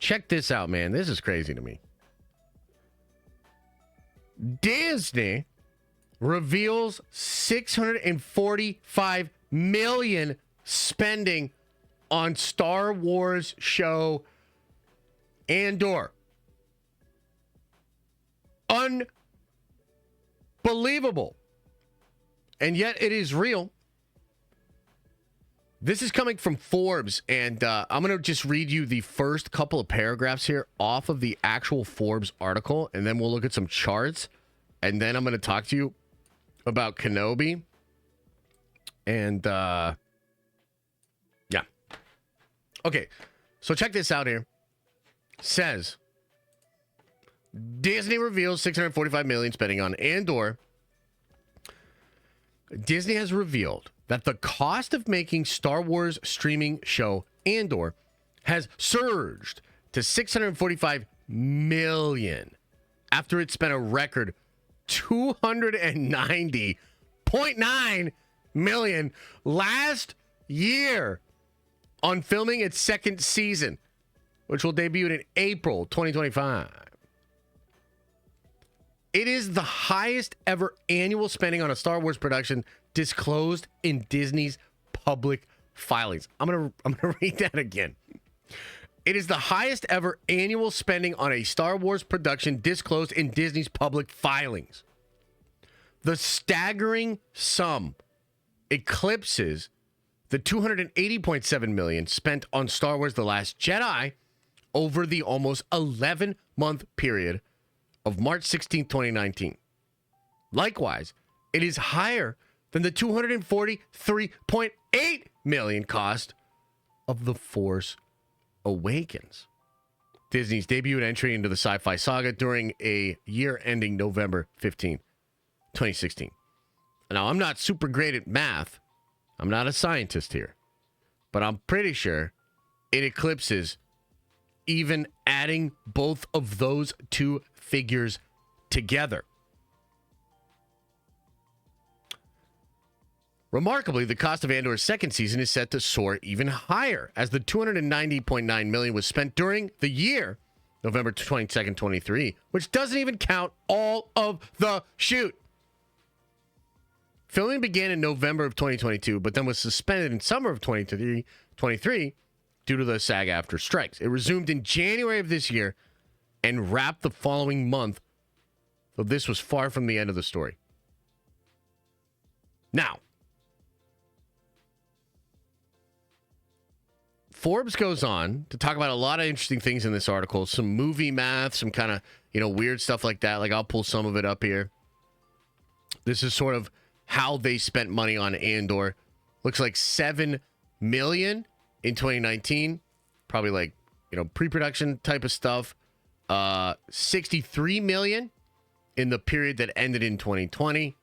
check this out, man. This is crazy to me. Disney reveals $645 million spending on Star Wars show Andor. Unbelievable. And yet it is real. This is coming from Forbes, and I'm going to just read you the first couple of paragraphs here off of the actual Forbes article, and then we'll look at some charts, and then I'm going to talk to you about Kenobi. And, yeah. Okay, so check this out here. Says, Disney reveals $645 million spending on Andor. Disney has revealed that the cost of making Star Wars streaming show Andor has surged to $645 million after it spent a record $290.9 million last year on filming its second season, which will debut in April 2025. It is the highest ever annual spending on a Star Wars production disclosed in Disney's public filings. I'm gonna read that again. It is the highest ever annual spending on a Star Wars production disclosed in Disney's public filings. The staggering sum eclipses the $280.7 million spent on Star Wars The Last Jedi over the almost 11-month period of March 16, 2019. Likewise, it is higher than the $243.8 million cost of The Force Awakens, Disney's debut entry into the sci-fi saga during a year ending November 15, 2016. Now, I'm not super great at math. I'm not a scientist here, but I'm pretty sure it eclipses even adding both of those two figures together. Remarkably, the cost of Andor's second season is set to soar even higher, as the $290.9 million was spent during the year, November 22nd, 23, which doesn't even count all of the shoot. Filming began in November of 2022, but then was suspended in summer of 2023 due to the SAG-AFTRA strikes. It resumed in January of this year and wrapped the following month, though this was far from the end of the story. Now, Forbes goes on to talk about a lot of interesting things in this article, some movie math, some kind of, weird stuff like that. Like, I'll pull some of it up here. This is sort of how they spent money on Andor. Looks like $7 million in 2019, probably like, pre-production type of stuff. $63 million in the period that ended in 2020.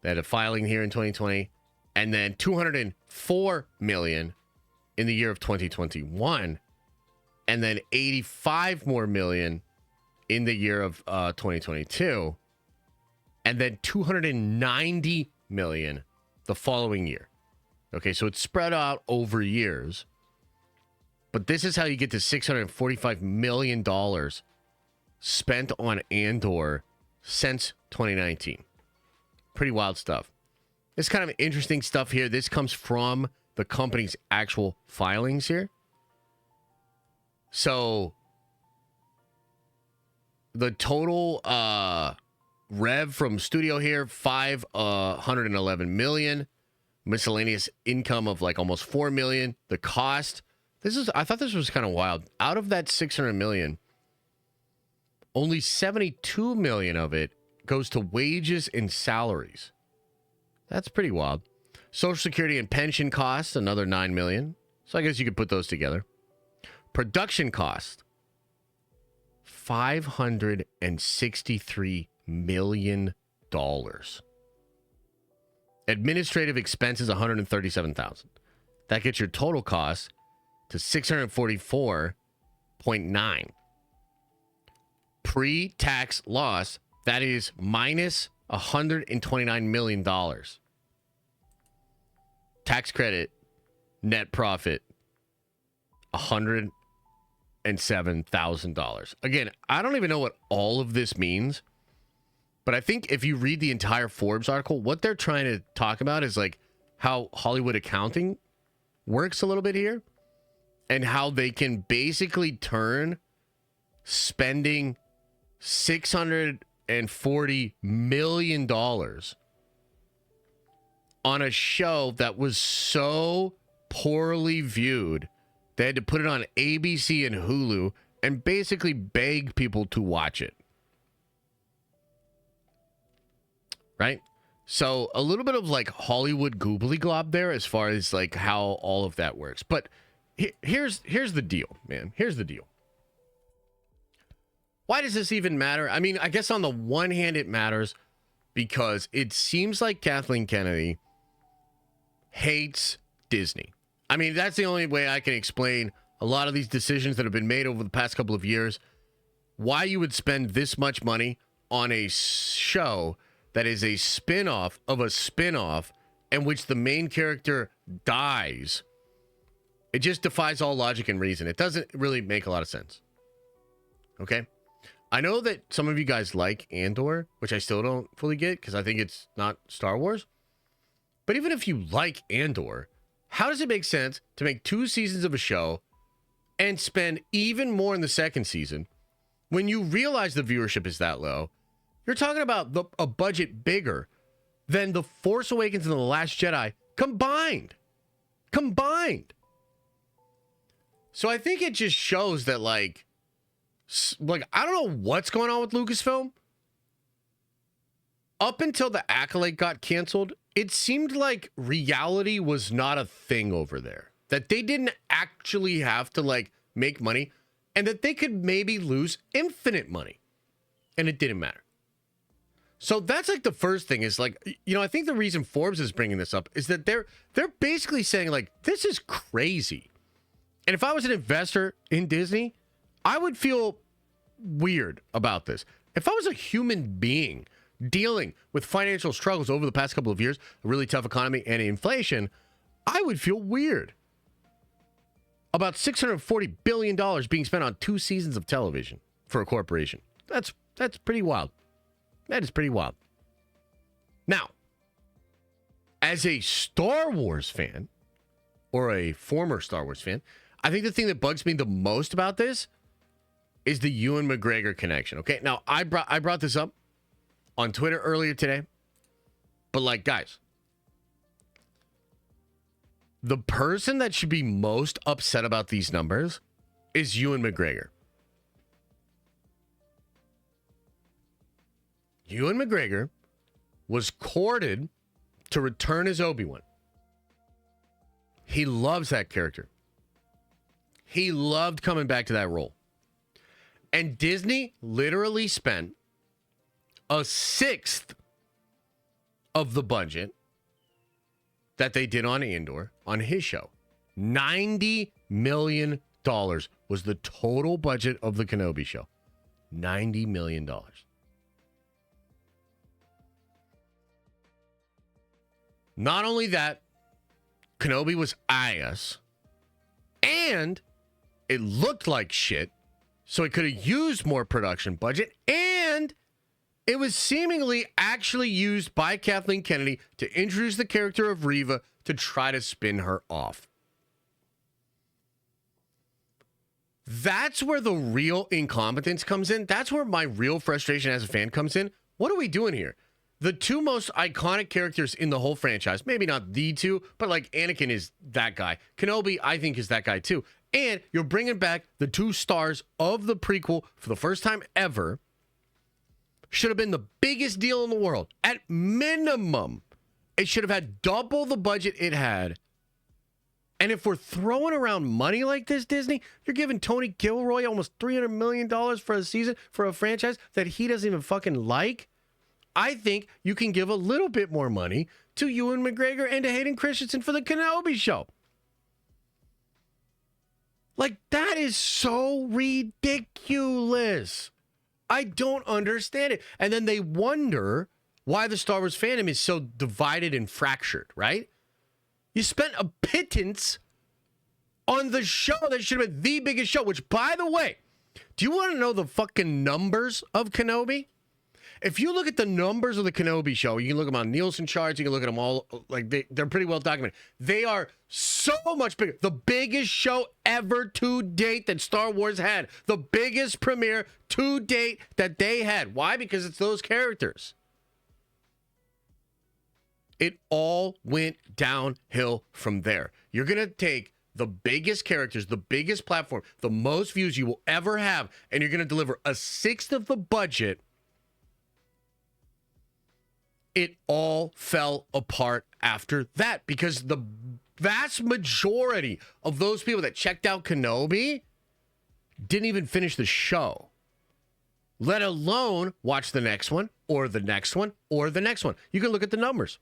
They had a filing here in 2020, and then $204 million in the year of 2021, and then $85 more million in the year of 2022, and then $290 million the following year. Okay, so it's spread out over years, but this is how you get to $645 million spent on Andor since 2019. Pretty wild stuff. This kind of interesting stuff here. This comes from the company's actual filings here. So the total rev from studio here, $511 million. Miscellaneous income of like almost $4 million. The cost, I thought this was kind of wild. Out of that $600 million, only $72 million of it goes to wages and salaries. That's pretty wild. Social Security and pension costs, another $9 million. So I guess you could put those together. Production cost, $563 million. Administrative expenses, $137,000. That gets your total cost to $644.9. Pre-tax loss, that is minus $129 million. Tax credit, net profit, $100 $207,000. Again, I don't even know what all of this means, but I think if you read the entire Forbes article, what they're trying to talk about is like how Hollywood accounting works a little bit here and how they can basically turn spending $640 million on a show that was so poorly viewed, they had to put it on ABC and Hulu and basically beg people to watch it. Right? So a little bit of like Hollywood goobly glob there as far as like how all of that works. But here's the deal, man. Here's the deal. Why does this even matter? I mean, I guess on the one hand it matters because it seems like Kathleen Kennedy hates Disney. I mean, that's the only way I can explain a lot of these decisions that have been made over the past couple of years. Why you would spend this much money on a show that is a spin-off of a spin-off in which the main character dies. It just defies all logic and reason. It doesn't really make a lot of sense. Okay? I know that some of you guys like Andor, which I still don't fully get because I think it's not Star Wars. But even if you like Andor, how does it make sense to make 2 seasons of a show and spend even more in the second season when you realize the viewership is that low? You're talking about a budget bigger than The Force Awakens and The Last Jedi combined. Combined. So I think it just shows that like I don't know what's going on with Lucasfilm. Up until The Acolyte got canceled, it seemed like reality was not a thing over there. That they didn't actually have to like make money and that they could maybe lose infinite money. And it didn't matter. So that's like the first thing is like, you know, I think the reason Forbes is bringing this up is that they're basically saying like, this is crazy. And if I was an investor in Disney, I would feel weird about this. If I was a human being dealing with financial struggles over the past couple of years, a really tough economy and inflation, I would feel weird about $640 billion being spent on 2 seasons of television for a corporation. That's pretty wild. That is pretty wild. Now, as a Star Wars fan, or a former Star Wars fan, I think the thing that bugs me the most about this is the Ewan McGregor connection. Okay, now I brought this up on Twitter earlier today, but like, guys, the person that should be most upset about these numbers is Ewan McGregor. Ewan McGregor was courted to return as Obi-Wan. He loves that character. He loved coming back to that role. And Disney literally spent 1/6 of the budget that they did on Andor on his show. $90 million was the total budget of the Kenobi show. $90 million. Not only that, Kenobi was ass, and it looked like shit, so it could have used more production budget, and it was seemingly actually used by Kathleen Kennedy to introduce the character of Reva to try to spin her off. That's where the real incompetence comes in. That's where my real frustration as a fan comes in. What are we doing here? The 2 most iconic characters in the whole franchise, maybe not the 2, but like Anakin is that guy. Kenobi, I think, is that guy too. And you're bringing back the 2 stars of the prequel for the first time ever. Should have been the biggest deal in the world. At minimum, it should have had double the budget it had. And if we're throwing around money like this, Disney, you're giving Tony Gilroy almost $300 million for a season for a franchise that he doesn't even fucking like. I think you can give a little bit more money to Ewan McGregor and to Hayden Christensen for the Kenobi show. Like, that is so ridiculous. I don't understand it. And then they wonder why the Star Wars fandom is so divided and fractured, right? You spent a pittance on the show that should have been the biggest show, which, by the way, do you want to know the fucking numbers of Kenobi? If you look at the numbers of the Kenobi show, you can look them on Nielsen charts, you can look at them all, like they're pretty well documented. They are so much bigger. The biggest show ever to date that Star Wars had. The biggest premiere to date that they had. Why? Because it's those characters. It all went downhill from there. You're going to take the biggest characters, the biggest platform, the most views you will ever have, and you're going to deliver a sixth of the budget. It all fell apart after that because the vast majority of those people that checked out Kenobi didn't even finish the show, let alone watch the next one or the next one or the next one. You can look at the numbers.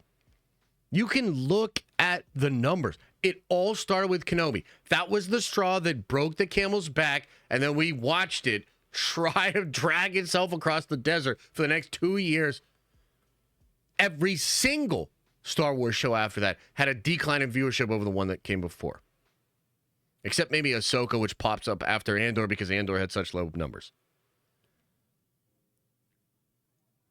You can look at the numbers. It all started with Kenobi. That was the straw that broke the camel's back, and then we watched it try to drag itself across the desert for the next 2 years. Every single Star Wars show after that had a decline in viewership over the one that came before. Except maybe Ahsoka, which pops up after Andor because Andor had such low numbers.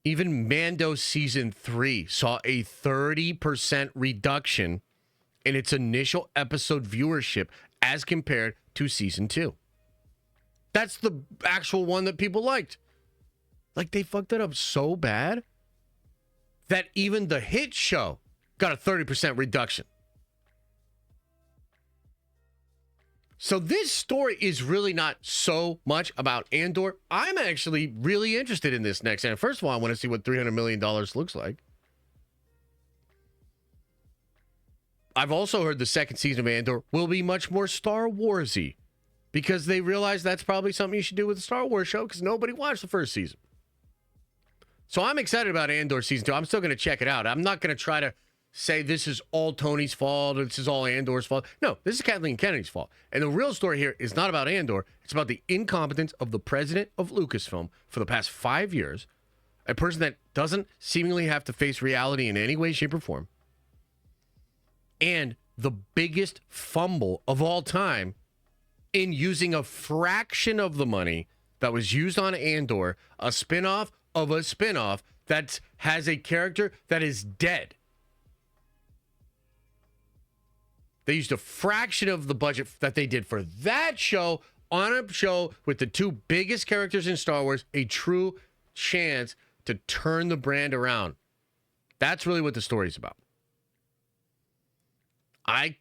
Even Mando Season 3 saw a 30% reduction in its initial episode viewership as compared to Season 2. That's the actual one that people liked. Like, they fucked it up so bad that even the hit show got a 30% reduction. So this story is really not so much about Andor. I'm actually really interested in this next. And first of all, I want to see what $300 million looks like. I've also heard the second season of Andor will be much more Star Wars-y because they realize that's probably something you should do with a Star Wars show because nobody watched the first season. So I'm excited about Andor Season 2. I'm still going to check it out. I'm not going to try to say this is all Tony's fault or this is all Andor's fault. No, this is Kathleen Kennedy's fault. And the real story here is not about Andor. It's about the incompetence of the president of Lucasfilm for the past 5 years, a person that doesn't seemingly have to face reality in any way, shape, or form, and the biggest fumble of all time in using a fraction of the money that was used on Andor, a spinoff of a spinoff that has a character that is dead. They used a fraction of the budget that they did for that show on a show with the two biggest characters in Star Wars, a true chance to turn the brand around. That's really what the story's about. I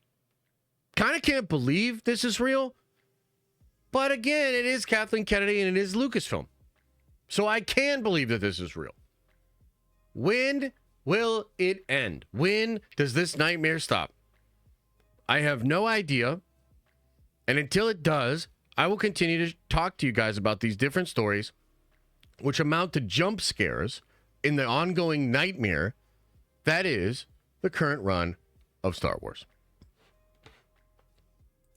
kind of can't believe this is real, but again, it is Kathleen Kennedy and it is Lucasfilm. So I can believe that this is real. When will it end? When does this nightmare stop? I have no idea. And until it does, I will continue to talk to you guys about these different stories, which amount to jump scares in the ongoing nightmare that is the current run of Star Wars.